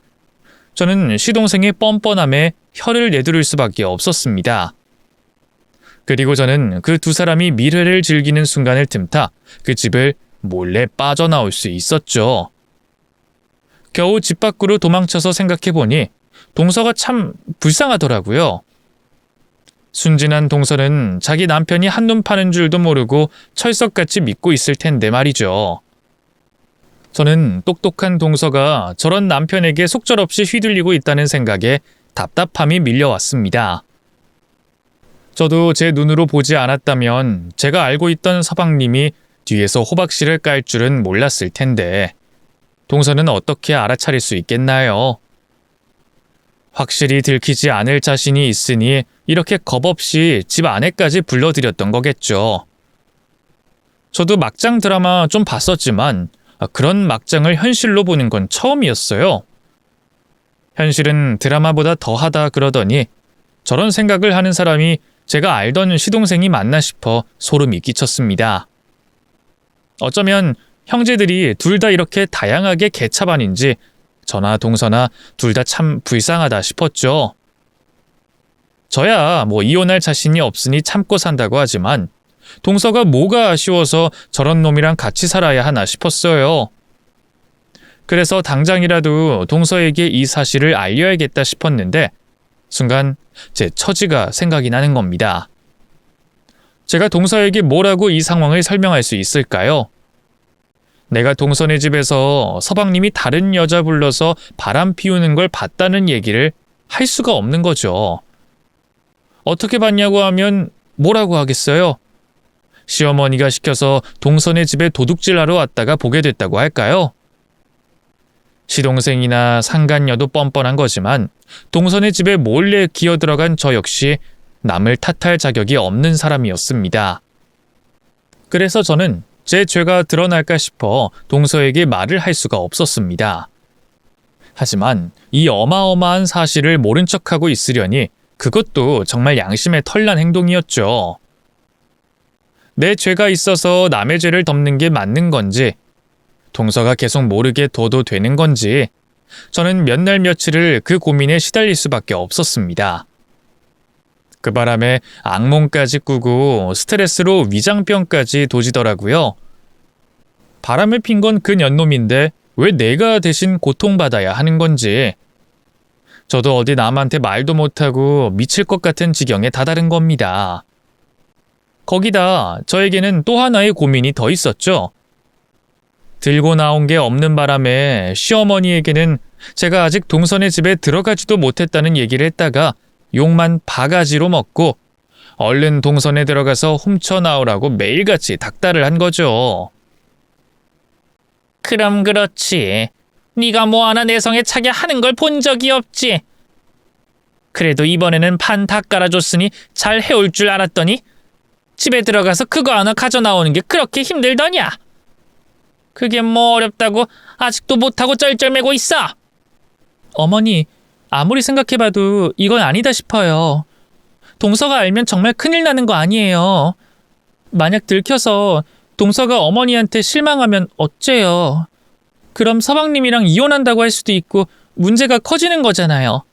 저는 시동생의 뻔뻔함에 혀를 내두를 수밖에 없었습니다. 그리고 저는 그 두 사람이 미래를 즐기는 순간을 틈타 그 집을 몰래 빠져나올 수 있었죠. 겨우 집 밖으로 도망쳐서 생각해보니 동서가 참 불쌍하더라고요. 순진한 동서는 자기 남편이 한눈 파는 줄도 모르고 철석같이 믿고 있을 텐데 말이죠. 저는 똑똑한 동서가 저런 남편에게 속절없이 휘둘리고 있다는 생각에 답답함이 밀려왔습니다. 저도 제 눈으로 보지 않았다면 제가 알고 있던 서방님이 뒤에서 호박씨를 깔 줄은 몰랐을 텐데 동서는 어떻게 알아차릴 수 있겠나요? 확실히 들키지 않을 자신이 있으니 이렇게 겁없이 집 안에까지 불러들였던 거겠죠. 저도 막장 드라마 좀 봤었지만 그런 막장을 현실로 보는 건 처음이었어요. 현실은 드라마보다 더하다 그러더니 저런 생각을 하는 사람이 제가 알던 시동생이 맞나 싶어 소름이 끼쳤습니다. 어쩌면 형제들이 둘 다 이렇게 다양하게 개차반인지 저나 동서나 둘 다 참 불쌍하다 싶었죠. 저야 이혼할 자신이 없으니 참고 산다고 하지만 동서가 뭐가 아쉬워서 저런 놈이랑 같이 살아야 하나 싶었어요. 그래서 당장이라도 동서에게 이 사실을 알려야겠다 싶었는데 순간 제 처지가 생각이 나는 겁니다. 제가 동서에게 뭐라고 이 상황을 설명할 수 있을까요? 내가 동서네 집에서 서방님이 다른 여자 불러서 바람 피우는 걸 봤다는 얘기를 할 수가 없는 거죠. 어떻게 봤냐고 하면 뭐라고 하겠어요? 시어머니가 시켜서 동서네 집에 도둑질하러 왔다가 보게 됐다고 할까요? 시동생이나 상간녀도 뻔뻔한 거지만 동서네 집에 몰래 기어들어간 저 역시 남을 탓할 자격이 없는 사람이었습니다. 그래서 저는 제 죄가 드러날까 싶어 동서에게 말을 할 수가 없었습니다. 하지만 이 어마어마한 사실을 모른 척하고 있으려니 그것도 정말 양심의 털난 행동이었죠. 내 죄가 있어서 남의 죄를 덮는 게 맞는 건지 동서가 계속 모르게 둬도 되는 건지 저는 몇 날 며칠을 그 고민에 시달릴 수밖에 없었습니다. 그 바람에 악몽까지 꾸고 스트레스로 위장병까지 도지더라고요. 바람을 핀 건 그 년놈인데 왜 내가 대신 고통받아야 하는 건지. 저도 어디 남한테 말도 못하고 미칠 것 같은 지경에 다다른 겁니다. 거기다 저에게는 또 하나의 고민이 더 있었죠. 들고 나온 게 없는 바람에 시어머니에게는 제가 아직 동선의 집에 들어가지도 못했다는 얘기를 했다가 욕만 바가지로 먹고 얼른 동선에 들어가서 훔쳐 나오라고 매일같이 닥달을 한 거죠. 그럼 그렇지. 네가 뭐 하나 내 성에 차게 하는 걸 본 적이 없지. 그래도 이번에는 판 다 깔아줬으니 잘 해올 줄 알았더니 집에 들어가서 그거 하나 가져 나오는 게 그렇게 힘들더냐? 그게 뭐 어렵다고 아직도 못하고 쩔쩔매고 있어? 어머니, 아무리 생각해봐도 이건 아니다 싶어요. 동서가 알면 정말 큰일 나는 거 아니에요. 만약 들켜서 동서가 어머니한테 실망하면 어째요? 그럼 서방님이랑 이혼한다고 할 수도 있고 문제가 커지는 거잖아요.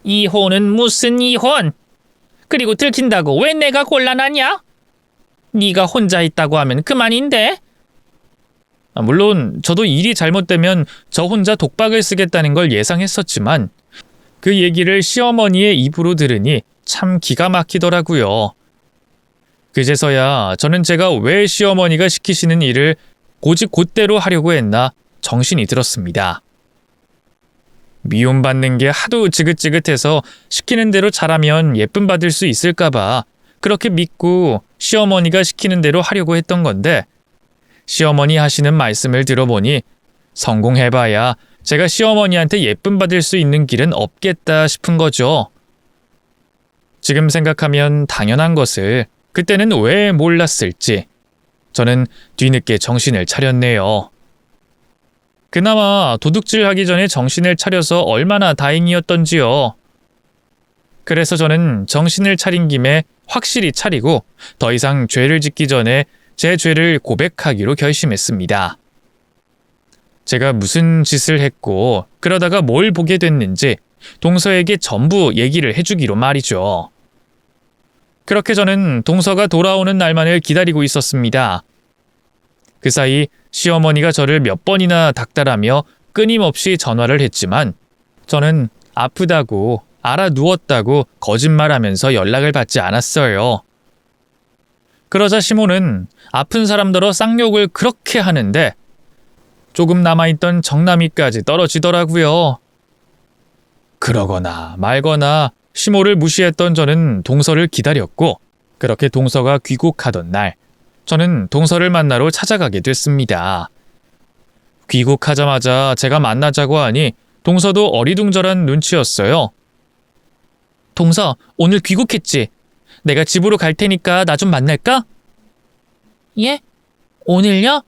이혼은 무슨 이혼? 그리고 들킨다고 왜 내가 곤란하냐? 네가 혼자 있다고 하면 그만인데? 물론 저도 일이 잘못되면 저 혼자 독박을 쓰겠다는 걸 예상했었지만 그 얘기를 시어머니의 입으로 들으니 참 기가 막히더라고요. 그제서야 저는 제가 왜 시어머니가 시키시는 일을 고지곧대로 하려고 했나 정신이 들었습니다. 미움받는 게 하도 지긋지긋해서 시키는 대로 잘하면 예쁨 받을 수 있을까봐 그렇게 믿고 시어머니가 시키는 대로 하려고 했던 건데 시어머니 하시는 말씀을 들어보니 성공해봐야 제가 시어머니한테 예쁨 받을 수 있는 길은 없겠다 싶은 거죠. 지금 생각하면 당연한 것을 그때는 왜 몰랐을지 저는 뒤늦게 정신을 차렸네요. 그나마 도둑질 하기 전에 정신을 차려서 얼마나 다행이었던지요. 그래서 저는 정신을 차린 김에 확실히 차리고 더 이상 죄를 짓기 전에 제 죄를 고백하기로 결심했습니다. 제가 무슨 짓을 했고 그러다가 뭘 보게 됐는지 동서에게 전부 얘기를 해주기로 말이죠. 그렇게 저는 동서가 돌아오는 날만을 기다리고 있었습니다. 그 사이 시어머니가 저를 몇 번이나 닥달하며 끊임없이 전화를 했지만 저는 아프다고 알아 누웠다고 거짓말하면서 연락을 받지 않았어요. 그러자 시모는 아픈 사람더러 쌍욕을 그렇게 하는데 조금 남아있던 정남이까지 떨어지더라고요. 그러거나 말거나 시모를 무시했던 저는 동서를 기다렸고 그렇게 동서가 귀국하던 날 저는 동서를 만나러 찾아가게 됐습니다. 귀국하자마자 제가 만나자고 하니 동서도 어리둥절한 눈치였어요. 동서, 오늘 귀국했지? 내가 집으로 갈 테니까 나 좀 만날까? 예? 오늘요?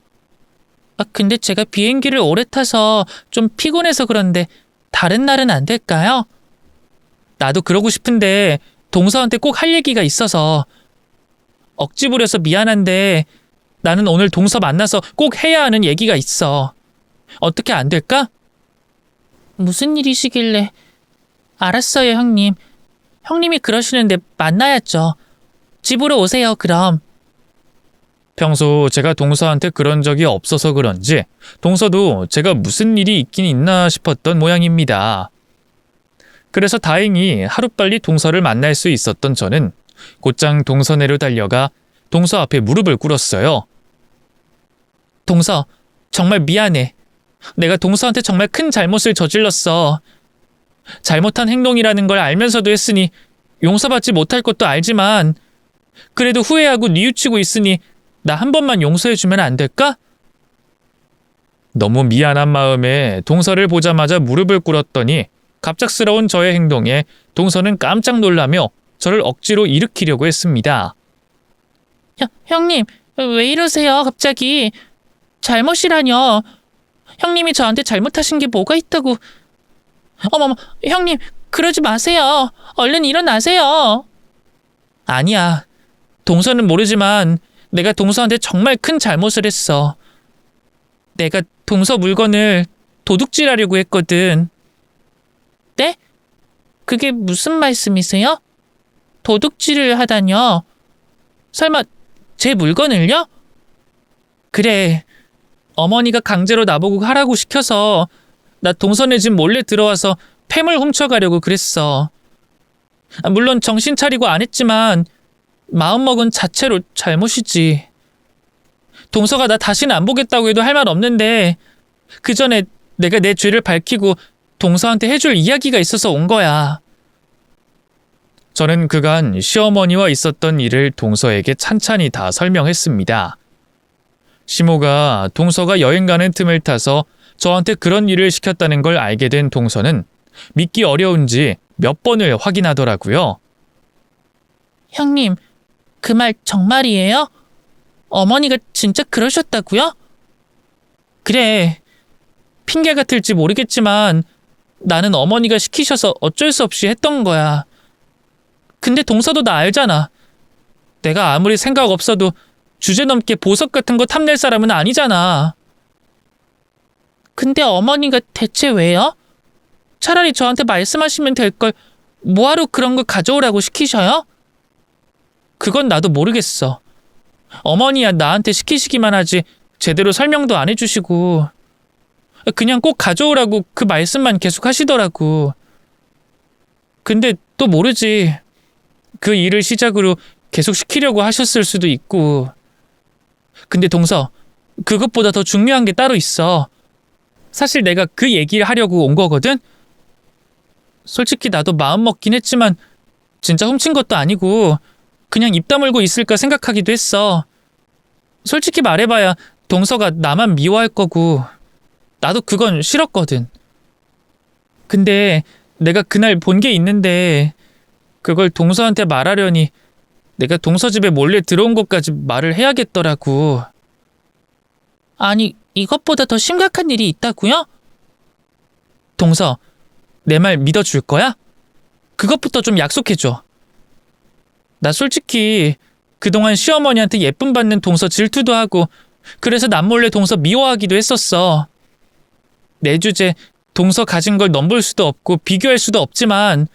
근데 제가 비행기를 오래 타서 좀 피곤해서 그런데 다른 날은 안 될까요? 나도 그러고 싶은데 동서한테 꼭 할 얘기가 있어서 억지 부려서 미안한데 나는 오늘 동서 만나서 꼭 해야 하는 얘기가 있어. 어떻게 안 될까? 무슨 일이시길래? 알았어요, 형님. 형님이 그러시는데 만나야죠. 집으로 오세요, 그럼. 평소 제가 동서한테 그런 적이 없어서 그런지 동서도 제가 무슨 일이 있긴 있나 싶었던 모양입니다. 그래서 다행히 하루빨리 동서를 만날 수 있었던 저는 곧장 동서내로 달려가 동서 앞에 무릎을 꿇었어요. 동서, 정말 미안해. 내가 동서한테 정말 큰 잘못을 저질렀어. 잘못한 행동이라는 걸 알면서도 했으니 용서받지 못할 것도 알지만 그래도 후회하고 뉘우치고 있으니 나 한 번만 용서해주면 안 될까? 너무 미안한 마음에 동서를 보자마자 무릎을 꿇었더니 갑작스러운 저의 행동에 동서는 깜짝 놀라며 저를 억지로 일으키려고 했습니다. 형님, 왜 이러세요, 갑자기? 잘못이라뇨. 형님이 저한테 잘못하신 게 뭐가 있다고. 어머머, 형님, 그러지 마세요. 얼른 일어나세요. 아니야. 동서는 모르지만 내가 동서한테 정말 큰 잘못을 했어. 내가 동서 물건을 도둑질하려고 했거든. 네? 그게 무슨 말씀이세요? 도둑질을 하다뇨? 설마 제 물건을요? 그래, 어머니가 강제로 나보고 하라고 시켜서 나 동서네 집 몰래 들어와서 팸을 훔쳐가려고 그랬어. 물론 정신 차리고 안 했지만 마음먹은 자체로 잘못이지. 동서가 나 다시는 안 보겠다고 해도 할 말 없는데 그 전에 내가 내 죄를 밝히고 동서한테 해줄 이야기가 있어서 온 거야. 저는 그간 시어머니와 있었던 일을 동서에게 찬찬히 다 설명했습니다. 시모가 동서가 여행 가는 틈을 타서 저한테 그런 일을 시켰다는 걸 알게 된 동서는 믿기 어려운지 몇 번을 확인하더라고요. 형님, 그 말 정말이에요? 어머니가 진짜 그러셨다고요? 그래, 핑계 같을지 모르겠지만 나는 어머니가 시키셔서 어쩔 수 없이 했던 거야. 근데 동서도 나 알잖아. 내가 아무리 생각 없어도 주제넘게 보석 같은 거 탐낼 사람은 아니잖아. 근데 어머니가 대체 왜요? 차라리 저한테 말씀하시면 될 걸 뭐하러 그런 거 가져오라고 시키셔요? 그건 나도 모르겠어. 어머니야 나한테 시키시기만 하지 제대로 설명도 안 해주시고 그냥 꼭 가져오라고 그 말씀만 계속 하시더라고. 근데 또 모르지. 그 일을 시작으로 계속 시키려고 하셨을 수도 있고. 근데 동서, 그것보다 더 중요한 게 따로 있어. 사실 내가 그 얘기를 하려고 온 거거든? 솔직히 나도 마음 먹긴 했지만 진짜 훔친 것도 아니고 그냥 입 다물고 있을까 생각하기도 했어. 솔직히 말해봐야 동서가 나만 미워할 거고 나도 그건 싫었거든. 근데 내가 그날 본 게 있는데 그걸 동서한테 말하려니 내가 동서 집에 몰래 들어온 것까지 말을 해야겠더라고. 아니, 이것보다 더 심각한 일이 있다고요? 동서, 내 말 믿어줄 거야? 그것부터 좀 약속해줘. 나 솔직히 그동안 시어머니한테 예쁨 받는 동서 질투도 하고 그래서 남몰래 동서 미워하기도 했었어. 내 주제 동서 가진 걸 넘볼 수도 없고 비교할 수도 없지만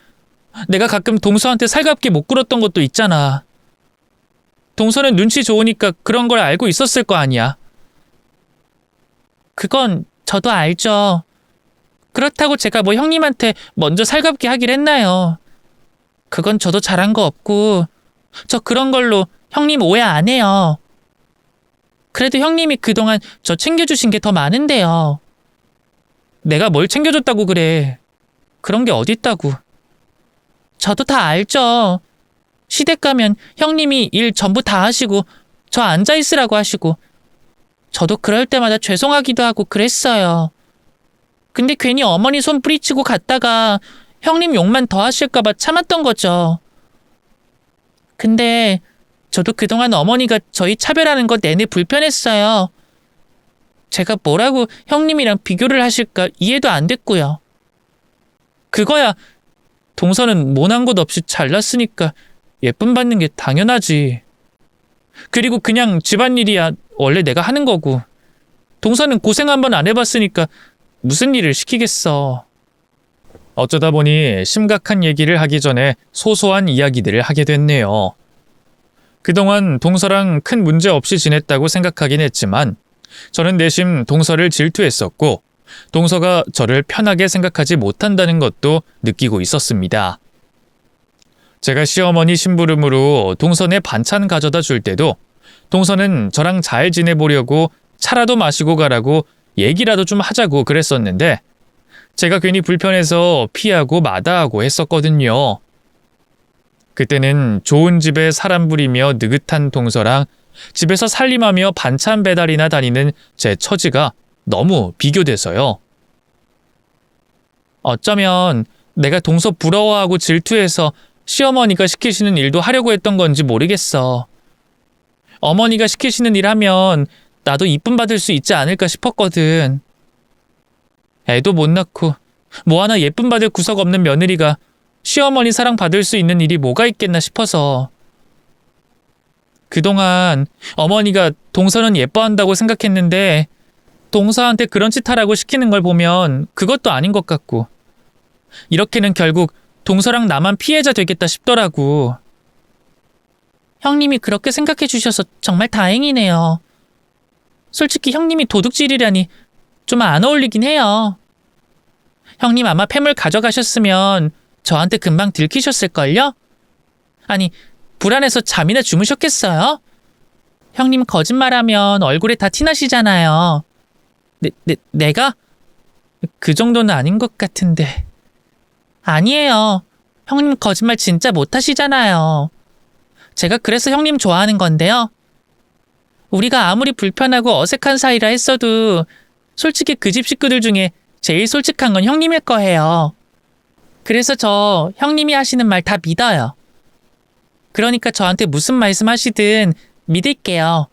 내가 가끔 동서한테 살갑게 못 굴었던 것도 있잖아. 동서는 눈치 좋으니까 그런 걸 알고 있었을 거 아니야. 그건 저도 알죠. 그렇다고 제가 뭐 형님한테 먼저 살갑게 하길 했나요? 그건 저도 잘한 거 없고 저 그런 걸로 형님 오해 안 해요. 그래도 형님이 그동안 저 챙겨주신 게 더 많은데요. 내가 뭘 챙겨줬다고 그래. 그런 게 어딨다고. 저도 다 알죠. 시댁 가면 형님이 일 전부 다 하시고 저 앉아있으라고 하시고 저도 그럴 때마다 죄송하기도 하고 그랬어요. 근데 괜히 어머니 손 뿌리치고 갔다가 형님 욕만 더 하실까봐 참았던 거죠. 근데 저도 그동안 어머니가 저희 차별하는 거 내내 불편했어요. 제가 뭐라고 형님이랑 비교를 하실까 이해도 안 됐고요. 그거야 동서는 모난 것 없이 잘났으니까 예쁨 받는 게 당연하지. 그리고 그냥 집안일이야 원래 내가 하는 거고 동서는 고생 한번 안 해봤으니까 무슨 일을 시키겠어. 어쩌다 보니 심각한 얘기를 하기 전에 소소한 이야기들을 하게 됐네요. 그동안 동서랑 큰 문제 없이 지냈다고 생각하긴 했지만 저는 내심 동서를 질투했었고 동서가 저를 편하게 생각하지 못한다는 것도 느끼고 있었습니다. 제가 시어머니 심부름으로 동서네 반찬 가져다 줄 때도 동서는 저랑 잘 지내보려고 차라도 마시고 가라고 얘기라도 좀 하자고 그랬었는데 제가 괜히 불편해서 피하고 마다하고 했었거든요. 그때는 좋은 집에 사람 부리며 느긋한 동서랑 집에서 살림하며 반찬 배달이나 다니는 제 처지가 너무 비교돼서요. 어쩌면 내가 동서 부러워하고 질투해서 시어머니가 시키시는 일도 하려고 했던 건지 모르겠어. 어머니가 시키시는 일 하면 나도 이쁨 받을 수 있지 않을까 싶었거든. 애도 못 낳고 뭐 하나 예쁨 받을 구석 없는 며느리가 시어머니 사랑 받을 수 있는 일이 뭐가 있겠나 싶어서. 그동안 어머니가 동서는 예뻐한다고 생각했는데 동서한테 그런 짓 하라고 시키는 걸 보면 그것도 아닌 것 같고 이렇게는 결국 동서랑 나만 피해자 되겠다 싶더라고. 형님이 그렇게 생각해 주셔서 정말 다행이네요. 솔직히 형님이 도둑질이라니 좀 안 어울리긴 해요. 형님 아마 폐물 가져가셨으면 저한테 금방 들키셨을걸요? 아니, 불안해서 잠이나 주무셨겠어요? 형님 거짓말하면 얼굴에 다 티나시잖아요. 내가? 그 정도는 아닌 것 같은데. 아니에요. 형님 거짓말 진짜 못하시잖아요. 제가 그래서 형님 좋아하는 건데요. 우리가 아무리 불편하고 어색한 사이라 했어도 솔직히 그 집 식구들 중에 제일 솔직한 건 형님일 거예요. 그래서 저 형님이 하시는 말 다 믿어요. 그러니까 저한테 무슨 말씀하시든 믿을게요.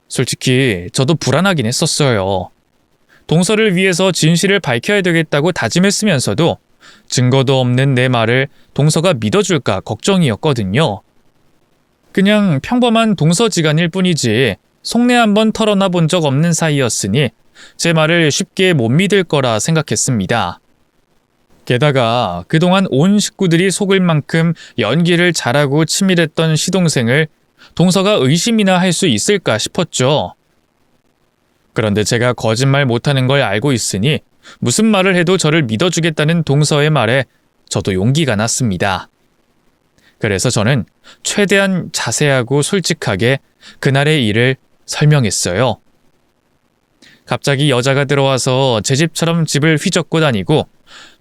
솔직히 저도 불안하긴 했었어요. 동서를 위해서 진실을 밝혀야 되겠다고 다짐했으면서도 증거도 없는 내 말을 동서가 믿어줄까 걱정이었거든요. 그냥 평범한 동서지간일 뿐이지 속내 한번 털어놔 본 적 없는 사이였으니 제 말을 쉽게 못 믿을 거라 생각했습니다. 게다가 그동안 온 식구들이 속을 만큼 연기를 잘하고 치밀했던 시동생을 동서가 의심이나 할 수 있을까 싶었죠. 그런데 제가 거짓말 못하는 걸 알고 있으니 무슨 말을 해도 저를 믿어주겠다는 동서의 말에 저도 용기가 났습니다. 그래서 저는 최대한 자세하고 솔직하게 그날의 일을 설명했어요. 갑자기 여자가 들어와서 제 집처럼 집을 휘젓고 다니고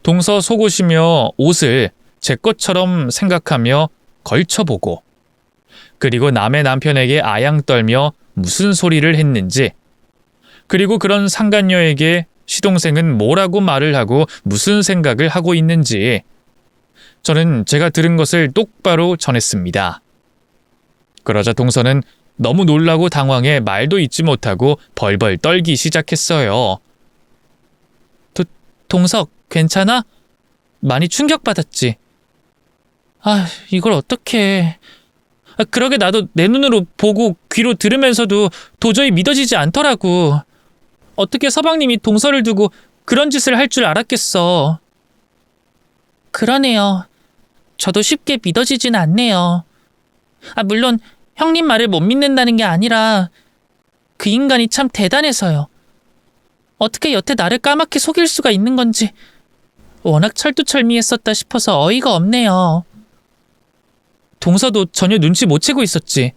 동서 속옷이며 옷을 제 것처럼 생각하며 걸쳐보고 그리고 남의 남편에게 아양 떨며 무슨 소리를 했는지 그리고 그런 상간녀에게 시동생은 뭐라고 말을 하고 무슨 생각을 하고 있는지 저는 제가 들은 것을 똑바로 전했습니다. 그러자 동서는 너무 놀라고 당황해 말도 잇지 못하고 벌벌 떨기 시작했어요. 동석, 괜찮아? 많이 충격받았지? 이걸 어떡해. 그러게 나도 내 눈으로 보고 귀로 들으면서도 도저히 믿어지지 않더라고. 어떻게 서방님이 동서를 두고 그런 짓을 할 줄 알았겠어. 그러네요. 저도 쉽게 믿어지진 않네요. 물론 형님 말을 못 믿는다는 게 아니라 그 인간이 참 대단해서요. 어떻게 여태 나를 까맣게 속일 수가 있는 건지 워낙 철두철미했었다 싶어서 어이가 없네요. 동서도 전혀 눈치 못 채고 있었지.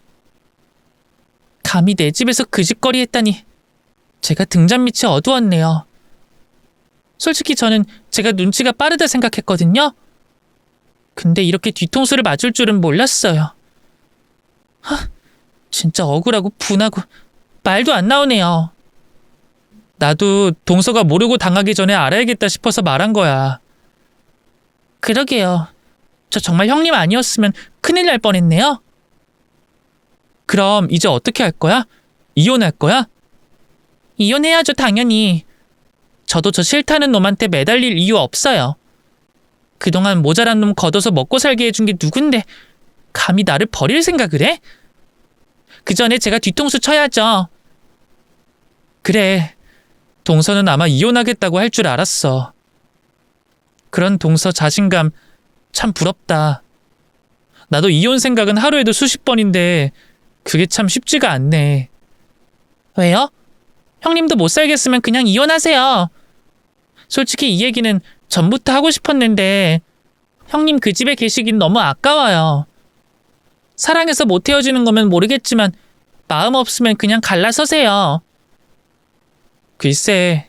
감히 내 집에서 그 짓거리 했다니 제가 등잔 밑이 어두웠네요. 솔직히 저는 제가 눈치가 빠르다 생각했거든요. 근데 이렇게 뒤통수를 맞을 줄은 몰랐어요. 진짜 억울하고 분하고 말도 안 나오네요. 나도 동서가 모르고 당하기 전에 알아야겠다 싶어서 말한 거야. 그러게요. 저 정말 형님 아니었으면 큰일 날 뻔했네요. 그럼 이제 어떻게 할 거야? 이혼할 거야? 이혼해야죠, 당연히. 저도 저 싫다는 놈한테 매달릴 이유 없어요. 그동안 모자란 놈 걷어서 먹고 살게 해준 게 누군데 감히 나를 버릴 생각을 해? 그 전에 제가 뒤통수 쳐야죠. 그래, 동서는 아마 이혼하겠다고 할 줄 알았어. 그런 동서 자신감 참 부럽다. 나도 이혼 생각은 하루에도 수십 번인데 그게 참 쉽지가 않네. 왜요? 형님도 못 살겠으면 그냥 이혼하세요. 솔직히 이 얘기는 전부터 하고 싶었는데 형님 그 집에 계시긴 너무 아까워요. 사랑해서 못 헤어지는 거면 모르겠지만 마음 없으면 그냥 갈라서세요. 글쎄,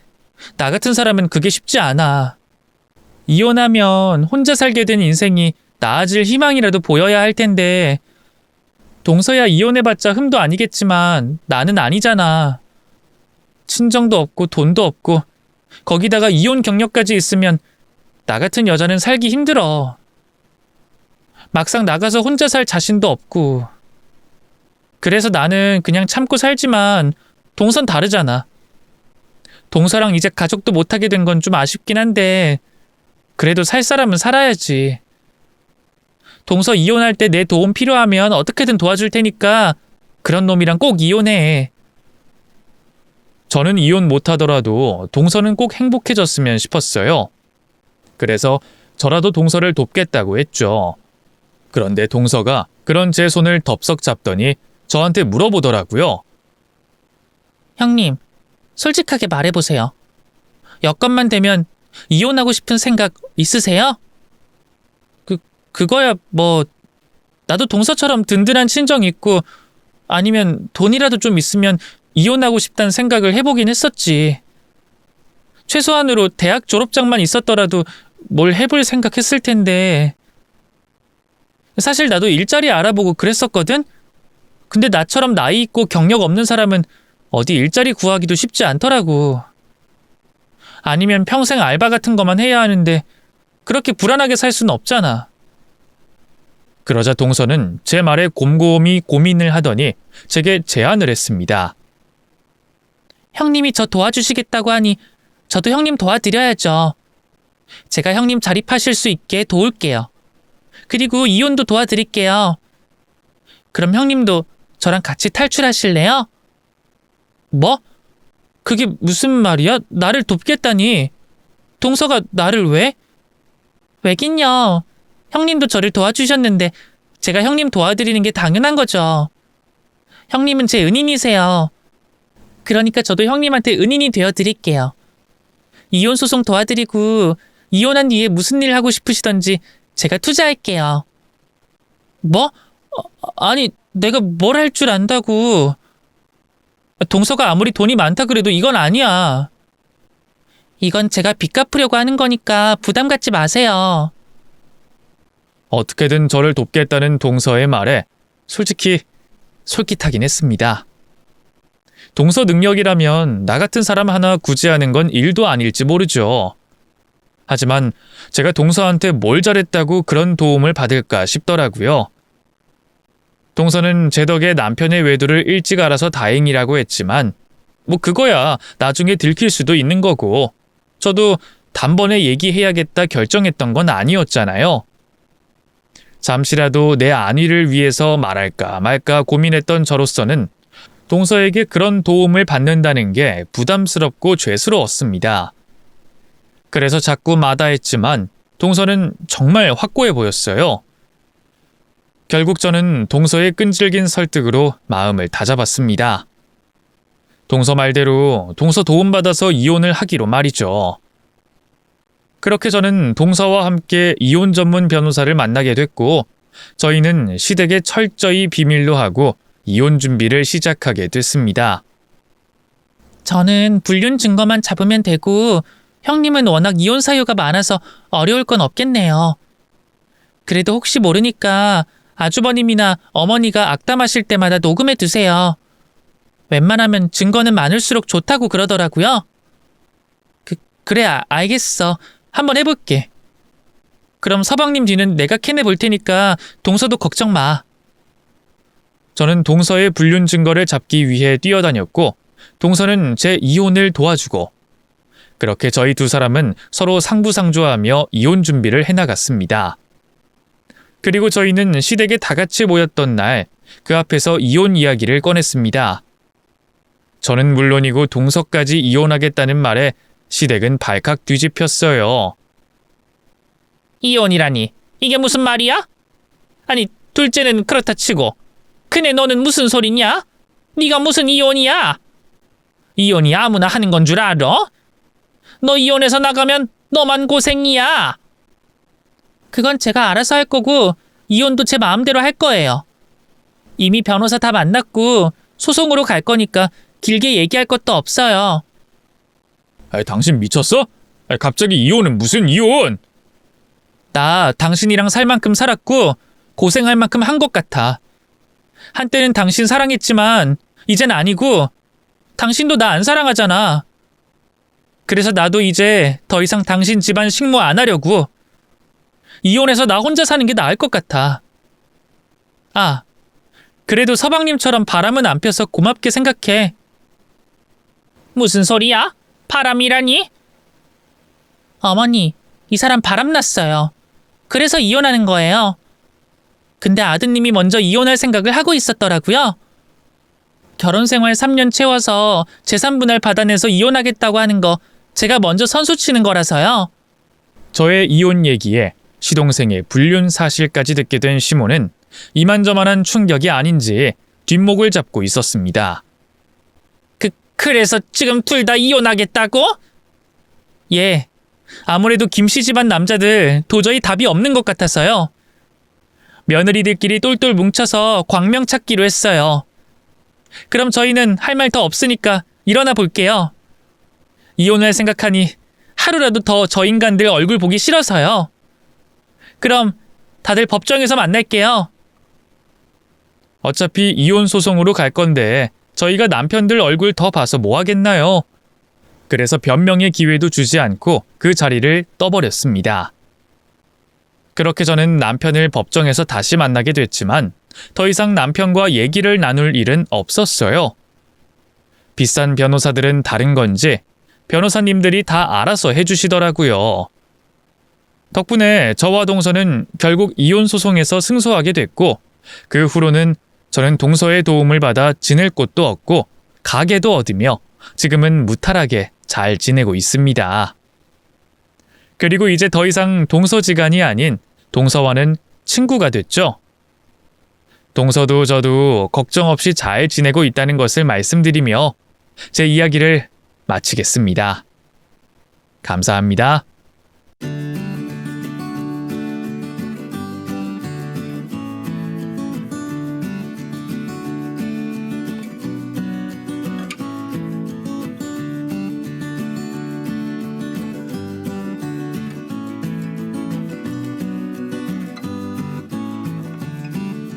나 같은 사람은 그게 쉽지 않아. 이혼하면 혼자 살게 된 인생이 나아질 희망이라도 보여야 할 텐데 동서야 이혼해봤자 흠도 아니겠지만 나는 아니잖아. 친정도 없고 돈도 없고 거기다가 이혼 경력까지 있으면 나 같은 여자는 살기 힘들어. 막상 나가서 혼자 살 자신도 없고. 그래서 나는 그냥 참고 살지만 동선 다르잖아. 동서랑 이제 가족도 못하게 된 건 좀 아쉽긴 한데 그래도 살 사람은 살아야지. 동서 이혼할 때 내 도움 필요하면 어떻게든 도와줄 테니까 그런 놈이랑 꼭 이혼해. 저는 이혼 못하더라도 동서는 꼭 행복해졌으면 싶었어요. 그래서 저라도 동서를 돕겠다고 했죠. 그런데 동서가 그런 제 손을 덥석 잡더니 저한테 물어보더라고요. 형님, 솔직하게 말해보세요. 여건만 되면 이혼하고 싶은 생각 있으세요? 그거야 뭐 나도 동서처럼 든든한 친정이 있고 아니면 돈이라도 좀 있으면 이혼하고 싶다는 생각을 해보긴 했었지. 최소한으로 대학 졸업장만 있었더라도 뭘 해볼 생각했을 텐데. 사실 나도 일자리 알아보고 그랬었거든? 근데 나처럼 나이 있고 경력 없는 사람은 어디 일자리 구하기도 쉽지 않더라고. 아니면 평생 알바 같은 거만 해야 하는데 그렇게 불안하게 살 수는 없잖아. 그러자 동서는 제 말에 곰곰이 고민을 하더니 제게 제안을 했습니다. 형님이 저 도와주시겠다고 하니 저도 형님 도와드려야죠. 제가 형님 자립하실 수 있게 도울게요. 그리고 이혼도 도와드릴게요. 그럼 형님도 저랑 같이 탈출하실래요? 뭐? 그게 무슨 말이야? 나를 돕겠다니. 동서가 나를 왜? 왜긴요. 형님도 저를 도와주셨는데 제가 형님 도와드리는 게 당연한 거죠. 형님은 제 은인이세요. 그러니까 저도 형님한테 은인이 되어드릴게요. 이혼 소송 도와드리고 이혼한 뒤에 무슨 일 하고 싶으시던지 제가 투자할게요. 뭐? 아니 내가 뭘 할 줄 안다고. 동서가 아무리 돈이 많다 그래도 이건 아니야. 이건 제가 빚 갚으려고 하는 거니까 부담 갖지 마세요. 어떻게든 저를 돕겠다는 동서의 말에 솔직히 솔깃하긴 했습니다. 동서 능력이라면 나 같은 사람 하나 구제하는 건 일도 아닐지 모르죠. 하지만 제가 동서한테 뭘 잘했다고 그런 도움을 받을까 싶더라고요. 동서는 제 덕에 남편의 외도를 일찍 알아서 다행이라고 했지만 뭐 그거야 나중에 들킬 수도 있는 거고 저도 단번에 얘기해야겠다 결정했던 건 아니었잖아요. 잠시라도 내 안위를 위해서 말할까 말까 고민했던 저로서는 동서에게 그런 도움을 받는다는 게 부담스럽고 죄스러웠습니다. 그래서 자꾸 마다했지만 동서는 정말 확고해 보였어요. 결국 저는 동서의 끈질긴 설득으로 마음을 다잡았습니다. 동서 말대로 동서 도움받아서 이혼을 하기로 말이죠. 그렇게 저는 동서와 함께 이혼 전문 변호사를 만나게 됐고 저희는 시댁에 철저히 비밀로 하고 이혼 준비를 시작하게 됐습니다. 저는 불륜 증거만 잡으면 되고 형님은 워낙 이혼 사유가 많아서 어려울 건 없겠네요. 그래도 혹시 모르니까 아주버님이나 어머니가 악담하실 때마다 녹음해 두세요. 웬만하면 증거는 많을수록 좋다고 그러더라고요. 그래 알겠어. 한번 해볼게. 그럼 서방님 뒤는 내가 캐내 볼 테니까 동서도 걱정 마. 저는 동서의 불륜 증거를 잡기 위해 뛰어다녔고 동서는 제 이혼을 도와주고 그렇게 저희 두 사람은 서로 상부상조하며 이혼 준비를 해나갔습니다. 그리고 저희는 시댁에 다 같이 모였던 날 그 앞에서 이혼 이야기를 꺼냈습니다. 저는 물론이고 동서까지 이혼하겠다는 말에 시댁은 발칵 뒤집혔어요. 이혼이라니 이게 무슨 말이야? 아니 둘째는 그렇다 치고 근데 너는 무슨 소리냐? 네가 무슨 이혼이야? 이혼이 아무나 하는 건 줄 알아? 너 이혼해서 나가면 너만 고생이야. 그건 제가 알아서 할 거고 이혼도 제 마음대로 할 거예요. 이미 변호사 다 만났고 소송으로 갈 거니까 길게 얘기할 것도 없어요. 당신 미쳤어? 갑자기 이혼은 무슨 이혼? 나 당신이랑 살 만큼 살았고 고생할 만큼 한 것 같아. 한때는 당신 사랑했지만 이젠 아니고 당신도 나 안 사랑하잖아. 그래서 나도 이제 더 이상 당신 집안 식모 안 하려고. 이혼해서 나 혼자 사는 게 나을 것 같아. 아, 그래도 서방님처럼 바람은 안 펴서 고맙게 생각해. 무슨 소리야? 바람이라니? 어머니, 이 사람 바람났어요. 그래서 이혼하는 거예요. 근데 아드님이 먼저 이혼할 생각을 하고 있었더라고요. 결혼생활 3년 채워서 재산분할 받아내서 이혼하겠다고 하는 거 제가 먼저 선수 치는 거라서요. 저의 이혼 얘기에 시동생의 불륜 사실까지 듣게 된 시모는 이만저만한 충격이 아닌지 뒷목을 잡고 있었습니다. 그래서 지금 둘 다 이혼하겠다고? 예. 아무래도 김씨 집안 남자들 도저히 답이 없는 것 같아서요. 며느리들끼리 똘똘 뭉쳐서 광명 찾기로 했어요. 그럼 저희는 할 말 더 없으니까 일어나 볼게요. 이혼할 생각하니 하루라도 더 저 인간들 얼굴 보기 싫어서요. 그럼 다들 법정에서 만날게요. 어차피 이혼 소송으로 갈 건데 저희가 남편들 얼굴 더 봐서 뭐 하겠나요? 그래서 변명의 기회도 주지 않고 그 자리를 떠버렸습니다. 그렇게 저는 남편을 법정에서 다시 만나게 됐지만 더 이상 남편과 얘기를 나눌 일은 없었어요. 비싼 변호사들은 다른 건지 변호사님들이 다 알아서 해주시더라고요. 덕분에 저와 동서는 결국 이혼 소송에서 승소하게 됐고 그 후로는 저는 동서의 도움을 받아 지낼 곳도 얻고 가게도 얻으며 지금은 무탈하게 잘 지내고 있습니다. 그리고 이제 더 이상 동서지간이 아닌 동서와는 친구가 됐죠. 동서도 저도 걱정 없이 잘 지내고 있다는 것을 말씀드리며 제 이야기를 마치겠습니다. 감사합니다.